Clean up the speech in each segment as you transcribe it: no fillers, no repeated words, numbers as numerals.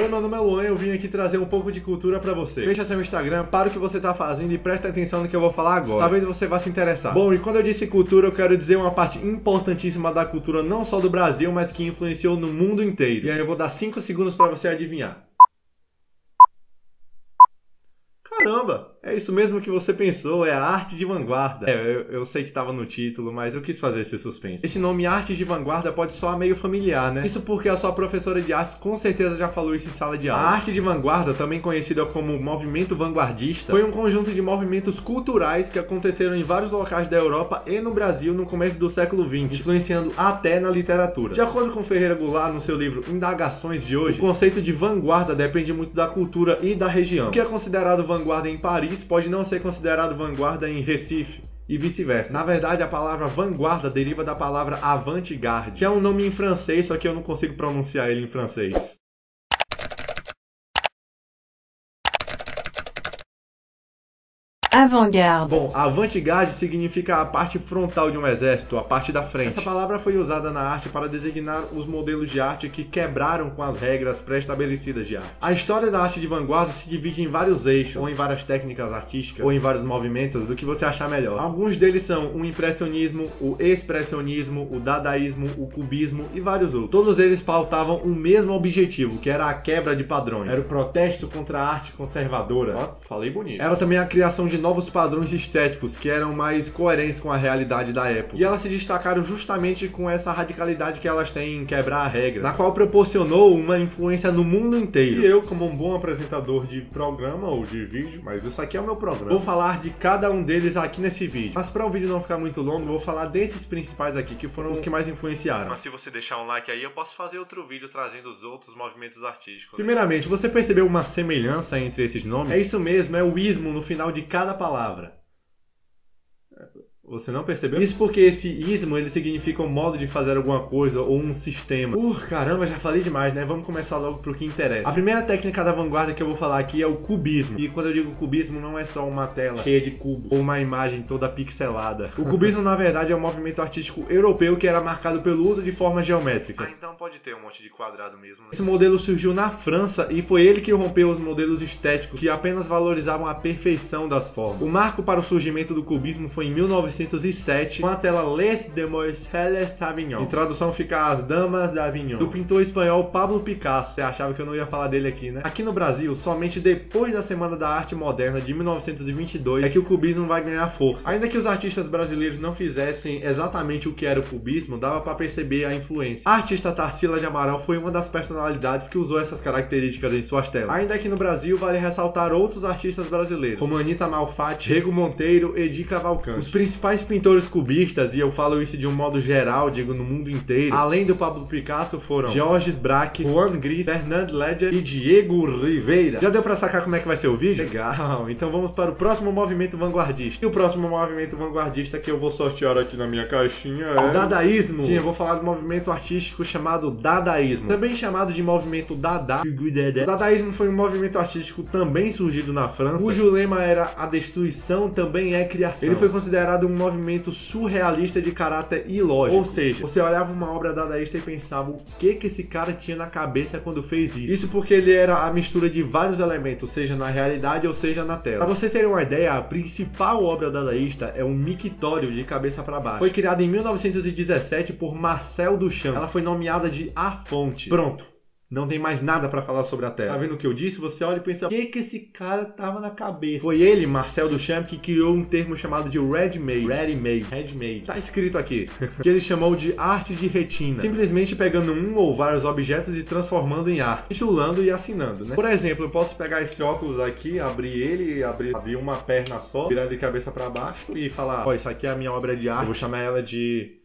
Oi, meu nome é Luan e eu vim aqui trazer um pouco de cultura pra você. Fecha seu Instagram, para o que você tá fazendo e presta atenção no que eu vou falar agora. Talvez você vá se interessar. Bom, e quando eu disse cultura, eu quero dizer uma parte importantíssima da cultura não só do Brasil, mas que influenciou no mundo inteiro. E aí eu vou dar 5 segundos pra você adivinhar. Caramba, é isso mesmo que você pensou, é a arte de vanguarda. Eu sei que estava no título, mas eu quis fazer esse suspense. Esse nome arte de vanguarda pode soar meio familiar, né? Isso porque a sua professora de artes com certeza já falou isso em sala de aula. A arte de vanguarda, também conhecida como movimento vanguardista, foi um conjunto de movimentos culturais que aconteceram em vários locais da Europa e no Brasil no começo do século XX, influenciando até na literatura. De acordo com Ferreira Goulart, no seu livro Indagações de Hoje, o conceito de vanguarda depende muito da cultura e da região. O que é considerado vanguarda em Paris pode não ser considerado vanguarda em Recife, e vice-versa. Na verdade, a palavra vanguarda deriva da palavra avant-garde, que é um nome em francês, só que eu não consigo pronunciar ele em francês. Avant-garde. Bom, avant-garde significa a parte frontal de um exército, a parte da frente. Essa palavra foi usada na arte para designar os modelos de arte que quebraram com as regras pré-estabelecidas de arte. A história da arte de vanguarda se divide em vários eixos, ou em várias técnicas artísticas, ou em vários movimentos, do que você achar melhor. Alguns deles são o impressionismo, o expressionismo, o dadaísmo, o cubismo e vários outros. Todos eles pautavam o mesmo objetivo, que era a quebra de padrões. Era o protesto contra a arte conservadora. Ó, falei bonito. Era também a criação de novos padrões estéticos que eram mais coerentes com a realidade da época. E elas se destacaram justamente com essa radicalidade que elas têm em quebrar regras, na qual proporcionou uma influência no mundo inteiro. E eu, como um bom apresentador de programa ou de vídeo, mas isso aqui é o meu programa, vou falar de cada um deles aqui nesse vídeo. Mas para o vídeo não ficar muito longo, eu vou falar desses principais aqui, que foram os que mais influenciaram. Mas se você deixar um like aí, eu posso fazer outro vídeo trazendo os outros movimentos artísticos. Primeiramente, você percebeu uma semelhança entre esses nomes? É isso mesmo, é o ismo no final de cada palavra. Você não percebeu? Isso porque esse ismo, ele significa um modo de fazer alguma coisa ou um sistema. Caramba, já falei demais, né? Vamos começar logo pro que interessa. A primeira técnica da vanguarda que eu vou falar aqui é o cubismo. E quando eu digo cubismo, não é só uma tela cheia de cubos ou uma imagem toda pixelada. O cubismo, na verdade, é um movimento artístico europeu que era marcado pelo uso de formas geométricas. Então pode ter um monte de quadrado mesmo, né? Esse modelo surgiu na França e foi ele que rompeu os modelos estéticos que apenas valorizavam a perfeição das formas. O marco para o surgimento do cubismo foi em 1907, com a tela Les Demoiselles d'Avignon. Em tradução fica As Damas d'Avignon, do pintor espanhol Pablo Picasso. Você achava que eu não ia falar dele aqui, né? Aqui no Brasil, somente depois da Semana da Arte Moderna de 1922 é que o cubismo vai ganhar força. Ainda que os artistas brasileiros não fizessem exatamente o que era o cubismo, dava para perceber a influência. A artista Tarsila de Amaral foi uma das personalidades que usou essas características em suas telas. Ainda que no Brasil, vale ressaltar outros artistas brasileiros, como Anita Malfatti, Rego Monteiro e Di Cavalcanti. Os principais pintores cubistas, e eu falo isso de um modo geral, digo no mundo inteiro, além do Pablo Picasso, foram Georges Braque, Juan Gris, Fernand Léger e Diego Rivera. Já deu pra sacar como é que vai ser o vídeo? Legal, então vamos para o próximo movimento vanguardista. E o próximo movimento vanguardista que eu vou sortear aqui na minha caixinha é o dadaísmo. Sim, eu vou falar do movimento artístico chamado dadaísmo, também chamado de movimento Dada. O dadaísmo foi um movimento artístico também surgido na França, cujo lema era a destruição também é criação. Ele foi considerado um movimento surrealista de caráter ilógico. Ou seja, você olhava uma obra dadaísta e pensava o que esse cara tinha na cabeça quando fez isso. Isso porque ele era a mistura de vários elementos, seja na realidade ou seja na tela. Para você ter uma ideia, a principal obra dadaísta é um mictório de cabeça para baixo. Foi criada em 1917 por Marcel Duchamp. Ela foi nomeada de A Fonte. Pronto. Não tem mais nada pra falar sobre a tela. Tá vendo o que eu disse? Você olha e pensa, o que esse cara tava na cabeça? Foi ele, Marcel Duchamp, que criou um termo chamado de ready-made. Tá escrito aqui. Que ele chamou de arte de retina. Simplesmente pegando um ou vários objetos e transformando em arte. Titulando e assinando, né? Por exemplo, eu posso pegar esse óculos aqui, abrir ele, abrir uma perna só, virar de cabeça pra baixo e falar, ó, isso aqui é a minha obra de arte. Eu vou chamar ela de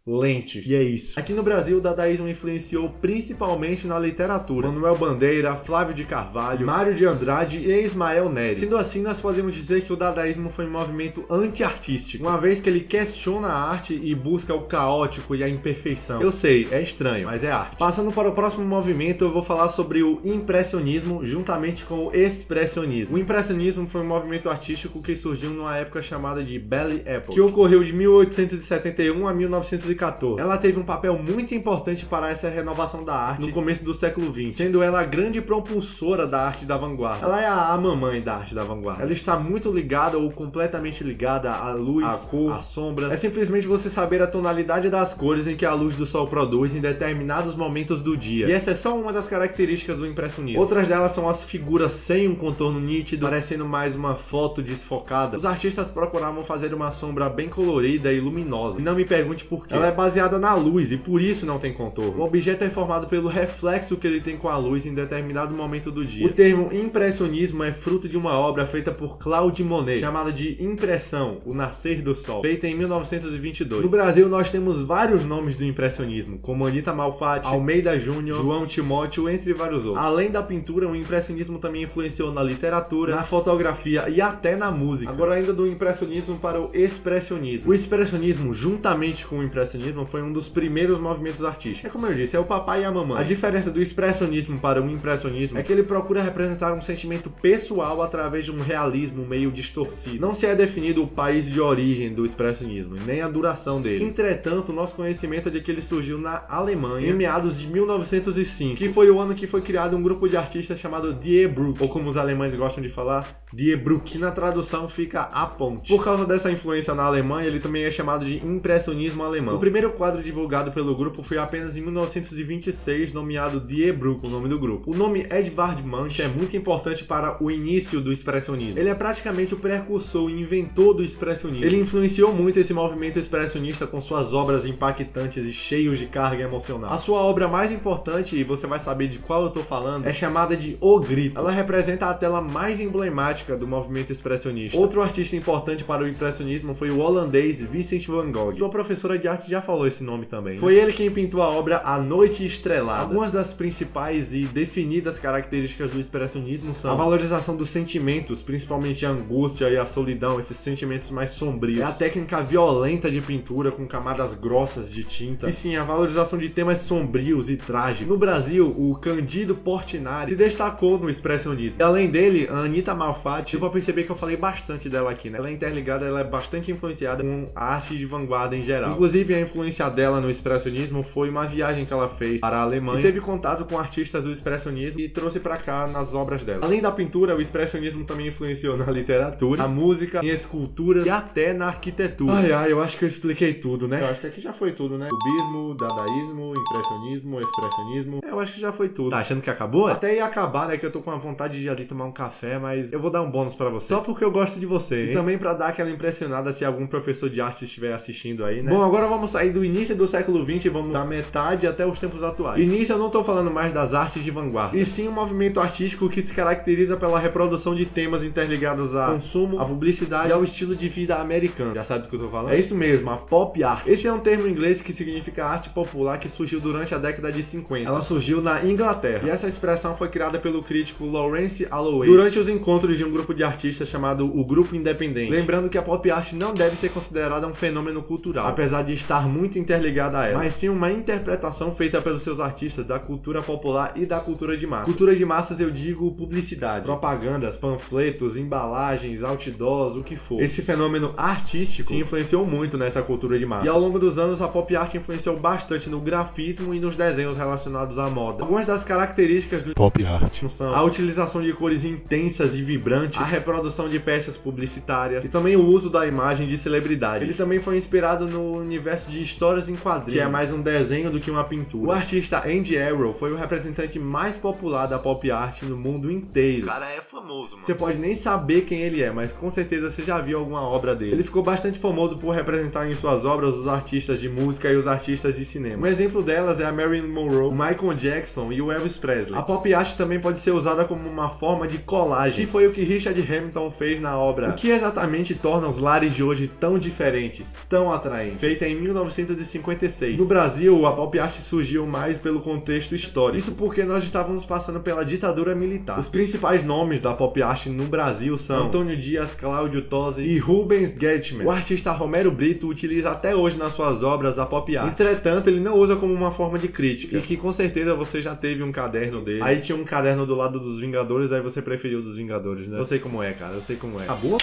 lentes. E é isso. Aqui no Brasil, o dadaísmo influenciou principalmente na literatura. Manuel Bandeira, Flávio de Carvalho, Mário de Andrade e Ismael Neri. Sendo assim, nós podemos dizer que o dadaísmo foi um movimento anti-artístico, uma vez que ele questiona a arte e busca o caótico e a imperfeição. Eu sei, é estranho, mas é arte. Passando para o próximo movimento, eu vou falar sobre o impressionismo juntamente com o expressionismo. O impressionismo foi um movimento artístico que surgiu numa época chamada de Belle Époque, que ocorreu de 1871 a 1914. XIV. Ela teve um papel muito importante para essa renovação da arte no começo do século XX, sendo ela a grande propulsora da arte da vanguarda. Ela é a mamãe da arte da vanguarda. Ela está muito ligada ou completamente ligada à luz, à cor, às sombras. É simplesmente você saber a tonalidade das cores em que a luz do sol produz em determinados momentos do dia. E essa é só uma das características do impressionismo. Outras delas são as figuras sem um contorno nítido, parecendo mais uma foto desfocada. Os artistas procuravam fazer uma sombra bem colorida e luminosa. E não me pergunte por quê. Ela é baseada na luz e por isso não tem contorno. O objeto é formado pelo reflexo que ele tem com a luz em determinado momento do dia. O termo impressionismo é fruto de uma obra feita por Claude Monet, chamada de Impressão, o Nascer do Sol, feita em 1922. No Brasil, nós temos vários nomes do impressionismo, como Anita Malfatti, Almeida Júnior, João Timóteo, entre vários outros. Além da pintura, o impressionismo também influenciou na literatura, na fotografia e até na música. Agora, ainda do impressionismo para o expressionismo. O expressionismo, juntamente com o impressionismo, foi um dos primeiros movimentos artísticos. É como eu disse, é o papai e a mamãe. A diferença do expressionismo para o impressionismo é que ele procura representar um sentimento pessoal através de um realismo meio distorcido. Não se é definido o país de origem do expressionismo, nem a duração dele. Entretanto, nosso conhecimento é de que ele surgiu na Alemanha em meados de 1905, que foi o ano que foi criado um grupo de artistas chamado Die Brücke, ou como os alemães gostam de falar, Die Brücke, que na tradução fica a ponte. Por causa dessa influência na Alemanha, ele também é chamado de impressionismo alemão. O primeiro quadro divulgado pelo grupo foi apenas em 1926, nomeado Die Brücke, o nome do grupo. O nome Edvard Munch é muito importante para o início do expressionismo. Ele é praticamente o precursor e inventor do expressionismo. Ele influenciou muito esse movimento expressionista com suas obras impactantes e cheios de carga emocional. A sua obra mais importante, e você vai saber de qual eu tô falando, é chamada de O Grito. Ela representa a tela mais emblemática do movimento expressionista. Outro artista importante para o impressionismo foi o holandês Vincent van Gogh. Sua professora de arte já falou esse nome também, né? Foi ele quem pintou a obra A Noite Estrelada. Algumas das principais e definidas características do expressionismo são a valorização dos sentimentos, principalmente a angústia e a solidão, esses sentimentos mais sombrios. É a técnica violenta de pintura com camadas grossas de tinta. E sim, a valorização de temas sombrios e trágicos. No Brasil, o Cândido Portinari se destacou no expressionismo. E além dele, a Anita Malfatti, deu pra perceber que eu falei bastante dela aqui, né? Ela é interligada, ela é bastante influenciada com a arte de vanguarda em geral. Inclusive, a influência dela no expressionismo foi uma viagem que ela fez para a Alemanha e teve contato com artistas do expressionismo e trouxe pra cá nas obras dela. Além da pintura, o expressionismo também influenciou na literatura, na música, em escultura e até na arquitetura. Ai, eu acho que eu expliquei tudo, né? Eu acho que aqui já foi tudo, né? Cubismo, dadaísmo, impressionismo, expressionismo. Eu acho que já foi tudo. Tá achando que acabou? Até ia acabar, né? Que eu tô com a vontade de ir ali tomar um café, mas eu vou dar um bônus pra você. Só porque eu gosto de você, hein? E também pra dar aquela impressionada se algum professor de arte estiver assistindo aí, né? Bom, agora vamos sair do início do século XX e vamos da metade até os tempos atuais. Início eu não tô falando mais das artes de vanguarda, e sim um movimento artístico que se caracteriza pela reprodução de temas interligados ao consumo, à publicidade e ao estilo de vida americano. Já sabe do que eu tô falando? É isso mesmo, a pop art. Esse é um termo em inglês que significa arte popular que surgiu durante a década de 50. Ela surgiu na Inglaterra. E essa expressão foi criada pelo crítico Laurence Alloway durante os encontros de um grupo de artistas chamado o Grupo Independente. Lembrando que a pop art não deve ser considerada um fenômeno cultural, apesar de estar muito interligada a ela, mas sim uma interpretação feita pelos seus artistas da cultura popular e da cultura de massas. Cultura de massas eu digo publicidade, propagandas, panfletos, embalagens, outdoors, o que for. Esse fenômeno artístico se influenciou muito nessa cultura de massas. E ao longo dos anos a pop art influenciou bastante no grafismo e nos desenhos relacionados à moda. Algumas das características do pop art são a utilização de cores intensas e vibrantes, a reprodução de peças publicitárias e também o uso da imagem de celebridades. Ele também foi inspirado no universo de histórias em quadrinhos, que é mais um desenho do que uma pintura. O artista Andy Arrow foi o representante mais popular da pop art no mundo inteiro. O cara é famoso, mano. Você pode nem saber quem ele é, mas com certeza você já viu alguma obra dele. Ele ficou bastante famoso por representar em suas obras os artistas de música e os artistas de cinema. Um exemplo delas é a Marilyn Monroe, o Michael Jackson e o Elvis Presley. A pop art também pode ser usada como uma forma de colagem, que foi o que Richard Hamilton fez na obra O que exatamente torna os lares de hoje tão diferentes, tão atraentes, feita em 1956. No Brasil, a pop art surgiu mais pelo contexto histórico. Isso porque nós estávamos passando pela ditadura militar. Os principais nomes da pop art no Brasil são Antônio Dias, Cláudio Tosi e Rubens Gertman. O artista Romero Brito utiliza até hoje nas suas obras a pop art. Entretanto, ele não usa como uma forma de crítica. E que com certeza você já teve um caderno dele. Aí tinha um caderno do lado dos Vingadores, aí você preferiu dos Vingadores, né? Eu sei como é, cara. Eu sei como é. Acabou?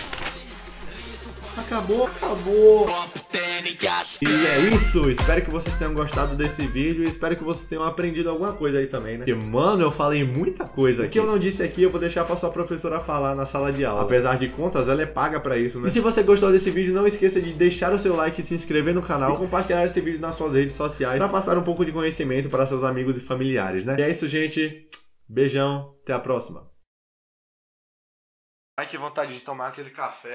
Acabou. E é isso, espero que vocês tenham gostado desse vídeo e espero que vocês tenham aprendido alguma coisa aí também, né? Porque, mano, eu falei muita coisa aqui. O que eu não disse aqui, eu vou deixar pra sua professora falar na sala de aula. Apesar de contas, ela é paga pra isso, né? E se você gostou desse vídeo, não esqueça de deixar o seu like, se inscrever no canal e compartilhar esse vídeo nas suas redes sociais pra passar um pouco de conhecimento para seus amigos e familiares, né? E é isso, gente. Beijão, até a próxima. Ai, que vontade de tomar aquele café.